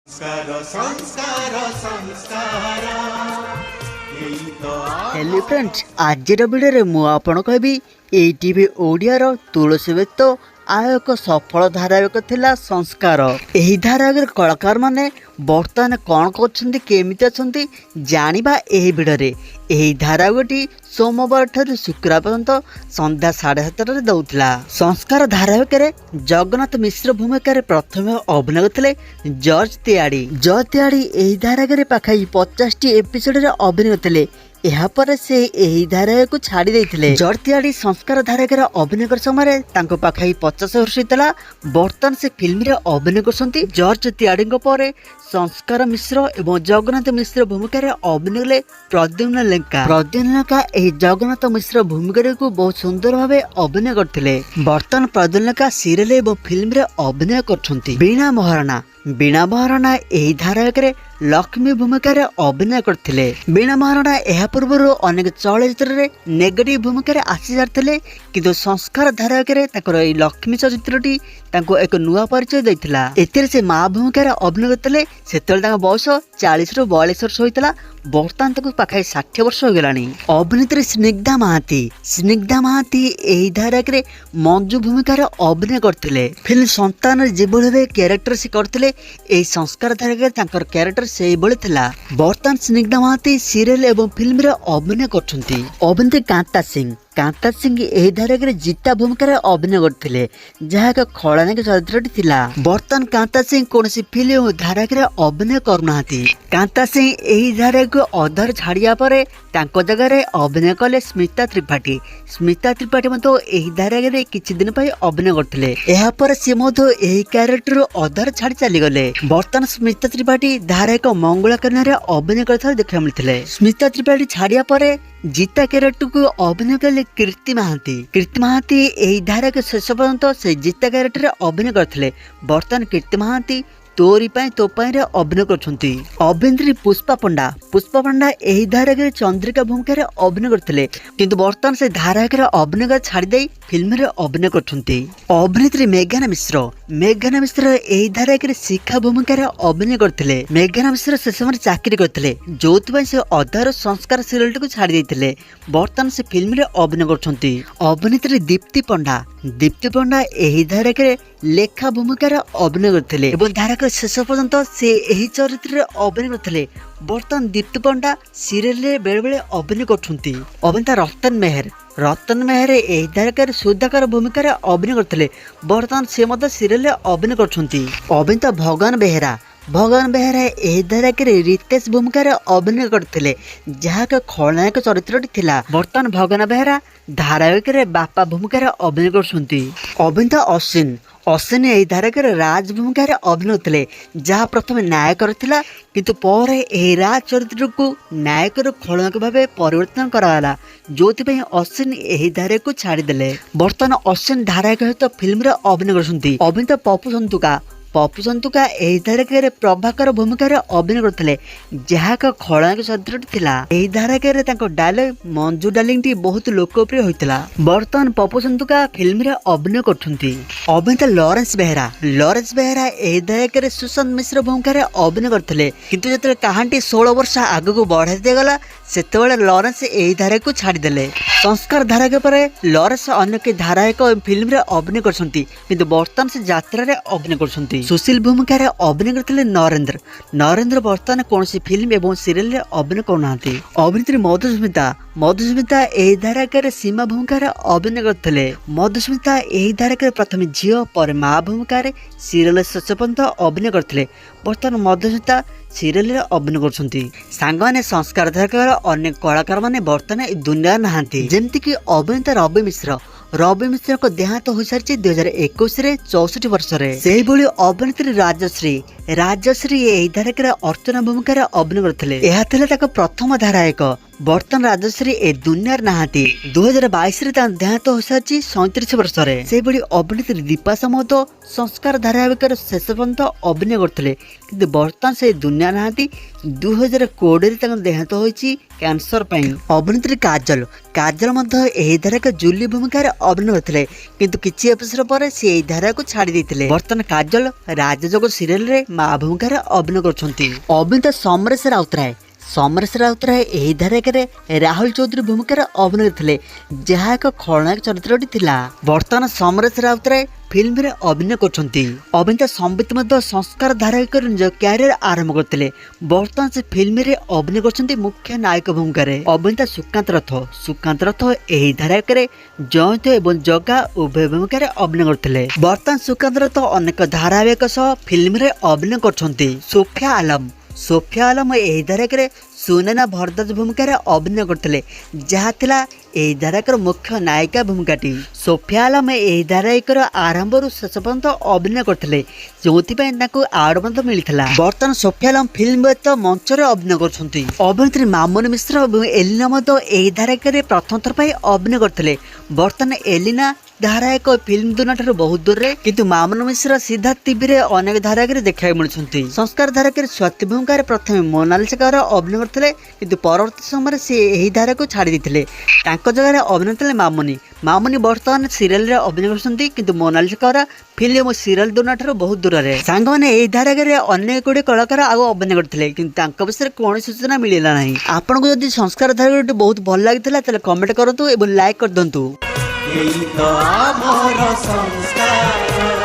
संस्कार संस्कार संस्कार हेलो फ्रेंड्स आज वीडियो मु आपन कहबी एटीवी ओडिया रो तुलसी व्यक्त आय एक सफल धारावाहिक थिला संस्कार। एही धारावाहिक कलाकार माने बर्तमान कौन कर केमिति अछंती जानिबा एही भिडियो। एही धारावाहिकटी सोमवार ठारू शुक्रवार पर्यंत संध्या 7:30 दौथिला। संस्कार धारावाहिक रे जगन्नाथ मिश्र भूमिका रे प्रथम अभिनय करथिले जॉर्ज तिवारी। जॉर्ज तिवारी एही धारावाहिक रे पाखाई 50टी एपिसोड रे अभिनय करथिले। यापर से यही धारावाहिक को छाड़ी देते। जॉर्ज तिवारी संस्कार धारावाहिक अभिनय कर समय पाखाई 50 वर्ष होता। बर्तमान से फिल्म रे अभिनय कर जॉर्ज तिवारी पर संस्कार मिश्र एवं जगन्नाथ मिश्र भूमिका रे अभिनय कले प्रद्युम्न लेंका। प्रद्युम्न लेंका एही जगन्नाथ मिश्र भूमिका को बहुत सुंदर भाव अभिनय करथिले। बर्तमान प्रद्युम्न लेंका सीरियल एवं फिल्म रे अभिनय करछंती। बीणा महाराणा एही धारावाहिक रे लक्ष्मी भूमिका रे अभिनय करथिले। बीणा महाराणा एहा पूर्व अनेक चलचित्र रे नेगेटिव भूमिका रे आसी जारथिले, किंतु संस्कार धारावाहिक रे ताकर एही लक्ष्मी चलचित्रटी तांको एक नुआ परिचय दैथिला। एथिरे से मां भूमिका रे अभिनय करथिले। सेतेले तांका बयस 40 रु 42 वर्ष होइतला। बर्तमान तक पाखाई 60 वर्ष हो गलानी। अभिनेत्री स्निग्धा महांती एही धारावाहिक रे मंजू भूमिका रे अभिनय करथिले। फिल्म संतान रे जेबोले कैरेक्टर से करथिले एही संस्कार धारावाहिक रे तांकर कैरेक्टर सेही बळे थिला। बर्तमान स्निग्धा महांती सीरियल एवं फिल्म रे अभिनय करछंती। अभिनेत्री कांता सिंह एही धारावाहिक रे जीता भूमिका रे अभिनय करथिले, जहा एक खलनायक चरित्रटी थिला। बर्तमान कांता सिंह कोनसी फिल्म और धारावाहिक रे अभिनय करूनाहांती। कांता सिंह एही धारावाहिक अधार छाड़िया परे तांको जगह रे अभिनय कले स्मिता त्रिपाठी मतो एही धारावाहिक रे किछि दिन पई अभिनय करथिले। एहा पर से मतो एही कैरेक्टर अधार छाड़ी चली गले। बर्तमान स्मिता त्रिपाठी धारावाहिक मंगला कन्या रे अभिनय करथार देखा मिलथिले। स्मिता त्रिपाठी छाड़िया परे जीता कैरेक्टर को अभिनय कले कीर्ति महांती एही धारावाहिक शेष पर्यंत से जीता कैरेक्टर रे अभिनय करथिले। बर्तमान कीर्ति महांती तोरी पाई तो पाई रे अभिनय करछंती। अभिनेत्री पुष्पा पंडा एही धारावाहिक रे चंद्रिका भूमिका रे अभिनय करथिले, किंतु बर्तमान से धारावाहिक रे अभिनय कर छाड़ी देई फिल्म रे अभिनय करछंती। अभिनेत्री मेघना मिश्र एही धारावाहिक रे शिखा भूमिका रे अभिनय करथिले। मेघना मिश्र से समय चाकरी करथिले, जोथ पई से अधार संस्कार सीरियल को छाड़ी देथिले। बर्तमान से फिल्म रे अभिनय करछंती। अभिनेत्री दीप्ति पंडा एही धारावाहिक रे लेखा भूमिका रे अभिनय करथिले एवं धारावाहिक शेष पर्यंत से एही चरित्र रे अभिनय करथिले। बर्तमान दीप्ति पंडा सीरियल रे बेले बेले अभिनय करछंती। अभिनेता रतन मेहर एही धारावाहिक सुधाकर भूमिका रे अभिनय करथिले। बर्तमान से मध्य सीरियल रे अभिनय करछंती। अभिनेता भगवान बेहेरा एही धारावाहिक रे रितेश भूमिका रे अभिनय करथिले, जहा एक खलनायक चरित्रटी थिला। बर्तमान भगवान बेहेरा धारावाहिक रे बापा भूमिका रे अभिनय करछंती। अभिनेता अश्विन एही धारावाहिक रे राज भूमिका रे अभिनय करथिले, जहा प्रथम नायक थिला, किंतु ପରେ एही राज चरित्र को नायक रो खलनायक भाबे परिवर्तन कराला, जोथि पई अश्विन एही धारावाहिक को छाड़ी देले। बर्तमान अश्विन धारावाहिक सहित फिल्म रे अभिनय करछंती। अभिनेता पप्पू संतुका एही धारावाहिक रे प्रभाकर भूमिका रे अभिनय करथिले, जहा एक खलनायक चरित्रटी थिला। एही धारावाहिक रे तांको डायलॉग मंजू डार्लिंग टी बहुत लोकप्रिय होइतला। बर्तमान पप्पू संतुका फिल्म रे अभिनय करछंती। अभिनेता लॉरेंस बेहेरा एही धारावाहिक रे सुशांत मिश्र भूमिका रे अभिनय करथिले, किंतु जतले कहानी 16 वर्ष आगु को बढ़ाई दिया गला, सेतेबेले लॉरेंस एही धारावाहिक को छाड़ी देले। संस्कार धारावाहिक परे लॉरेंस अन्य के धारावाहिक फिल्म रे अभिनय करछंती, किंतु बर्तमान से यात्रा रे अभिनय करछंती। सुशील भूमिका रे अभिनय करथिले नरेंद्र बर्तमान कोनसी फिल्म एवं सीरियल रे अभिनय करनाहांती। अभिनेत्री मधुस्मिता एही धारावाहिक रे सीमा भूमिका रे अभिनय करथिले। मधुस्मिता एही धारावाहिक रे प्रथम झियो पर मां भूमिका रे सीरियल शेष पर्यंत अभिनय करथिले। बर्तमान मधुस्मिता सीरियल रे अभिनय करछंती। सांगने संस्कार धारावाहिक अनेक कलाकार माने बर्तमान दुनिया नहांती, जेमति कि अभिनेता रवि मिश्र को देहांत हो सारी 2021 रे 64 वर्ष रे। सेही भली अभिनेत्री राजश्री एही धारावाहिक रे अर्चना भूमिका रे अभिनय करथिले। एहा थिले ताको प्रथम धारावाहिक। बर्तमान राजश्री ए दुनिया नहांती। 2022 रे ता देहांत हो सारी 37 वर्ष रे। सेही भली अभिनेत्री दीपा सामंत संस्कार धारावाहिक रे शेष पर्यंत अभिनय करथिले, किंतु बर्तमान से दुनिया नहांती। 2020 रे ताको देहांत होईची कैंसर पई। अभिनेत्री काजल मध्य एही धारावाहिक जूली भूमिका रे अभिनय करथिले, किंतु किछि एपिसोड पर से एही धारावाहिक को छाड़ी दैथिले। बर्तमान काजल राजजोग सीरियल रे ମା ଭୂମିକାରେ ଅଭିନୟ କରୁଛନ୍ତି। ଅଭିନେତା ସମରେଶ ରାଉତରାୟ ଏହି ଧାରାବାହିକରେ ରାହୁଲ ଚୌଧୁରୀ ଭୂମିକାରେ ଅଭିନୟ କରିଥିଲେ, ଯାହା ଏକ ଖଳନାୟକ ଚରିତ୍ରଟି ଥିଲା। ବର୍ତ୍ତମାନ ସମରେଶ ରାଉତରାୟ ଫିଲ୍ମରେ ଅଭିନୟ କରୁଛନ୍ତି। ଅଭିନେତା ସମ୍ବିତ ମଧ୍ୟ ସଂସ୍କାର ଧାରାବାହିକରେ ନିଜ କ୍ୟାରିୟର ଆରମ୍ଭ କରିଥିଲେ। ବର୍ତ୍ତମାନ ସେ ଫିଲ୍ମରେ ଅଭିନୟ କରୁଛନ୍ତି ମୁଖ୍ୟ ନାୟକ ଭୂମିକାରେ। ଅଭିନେତା ସୁକାନ୍ତ ରଥ ଏହି ଧାରାବାହିକରେ ଜୟନ୍ତ ଏବଂ ଜଗା ଉଭୟ ଭୂମିକାରେ ଅଭିନୟ କରିଥିଲେ। ବର୍ତ୍ତମାନ ସୁକାନ୍ତ ରଥ ଅନେକ ଧାରାବାହିକ ସହ ଫିଲ୍ମରେ ଅଭିନୟ କରୁଛନ୍ତି। ସୋଫିଆ ଆଲମ ଏହି ଧାରାବାହିକରେ ସୁନୈନା ଭରଦ୍ୱାଜ ଭୂମିକାରେ ଅଭିନୟ କରିଥିଲେ, ଯାହା ଥିଲା ଏହି ଧାରାବାହିକର ମୁଖ୍ୟ ନାୟିକା ଭୂମିକାଟି। ସୋଫିଆ ଆଲମ ଏହି ଧାରାବାହିକର ଆରମ୍ଭରୁ ଶେଷ ପର୍ଯ୍ୟନ୍ତ ଅଭିନୟ କରିଥିଲେ, ଯେଉଁଥିପାଇଁ ତାଙ୍କୁ ଆୱାର୍ଡ ମଧ୍ୟ ମିଳିଥିଲା। ବର୍ତ୍ତମାନ ସୋଫିଆ ଆଲମ ଫିଲ୍ମ ବ୍ୟତୀତ ମଞ୍ଚରେ ଅଭିନୟ କରୁଛନ୍ତି। ଅଭିନେତ୍ରୀ ମାମୁନି ମିଶ୍ର ଏବଂ ଏଲିନା ମଧ୍ୟ ଏହି ଧାରାବାହିକରେ ପ୍ରଥମ ଥର ପାଇଁ ଅଭିନୟ କରିଥିଲେ। ବର୍ତ୍ତମାନ ଏଲିନା ଧାରାବାହିକ ଫିଲ୍ମ ଦୁନିଆଠାରୁ ବହୁତ ଦୂରରେ, କିନ୍ତୁ ମାମୁନି ମିଶ୍ର ସିଦ୍ଧାର୍ଥ ଟିଭିରେ ଅନେକ ଧାରାବାହିକରେ ଦେଖିବାକୁ ମିଳୁଛନ୍ତି। ସଂସ୍କାର ଧାରାବାହିକରେ ସ୍ୱାତି ଭୂମିକାରେ ପ୍ରଥମେ ମୋନାଲିସା ଗୌର ଅଭିନୟ କରିଥିଲେ, କିନ୍ତୁ ପରବର୍ତ୍ତୀ ସମୟରେ ସେ ଏହି ଧାରାକୁ ଛାଡ଼ି ଦେଇଥିଲେ। ତାଙ୍କ ଜାଗାରେ ଅଭିନୟ ଥିଲେ ମାମୁନି ବର୍ତ୍ତମାନ ସିରିଏଲରେ ଅଭିନୟ କରୁଛନ୍ତି, କିନ୍ତୁ ମୋନାଲିସା ଗୌର ଫିଲ୍ମ ଓ ସିରିଏଲ ଦୁନିଆଠାରୁ ବହୁତ ଦୂରରେ। ସାଙ୍ଗମାନେ ଏହି ଧାରାବାହିକରେ ଅନେକ ଗୁଡ଼ିଏ କଳାକାର ଆଉ ଅଭିନୟ କରିଥିଲେ, କିନ୍ତୁ ତାଙ୍କ ବିଷୟରେ କୌଣସି ସୂଚନା ମିଳିଲା ନାହିଁ। ଆପଣଙ୍କୁ ଯଦି ସଂସ୍କାର ଧାରାବାହିକଟି ବହୁତ ଭଲ ଲାଗିଥିଲା ତାହେଲେ କମେଣ୍ଟ କରନ୍ତୁ ଏବଂ ଲାଇକ୍ କରିଦିଅନ୍ତୁ। ଏଇ ତ ଆମର ସଂସ୍କାର।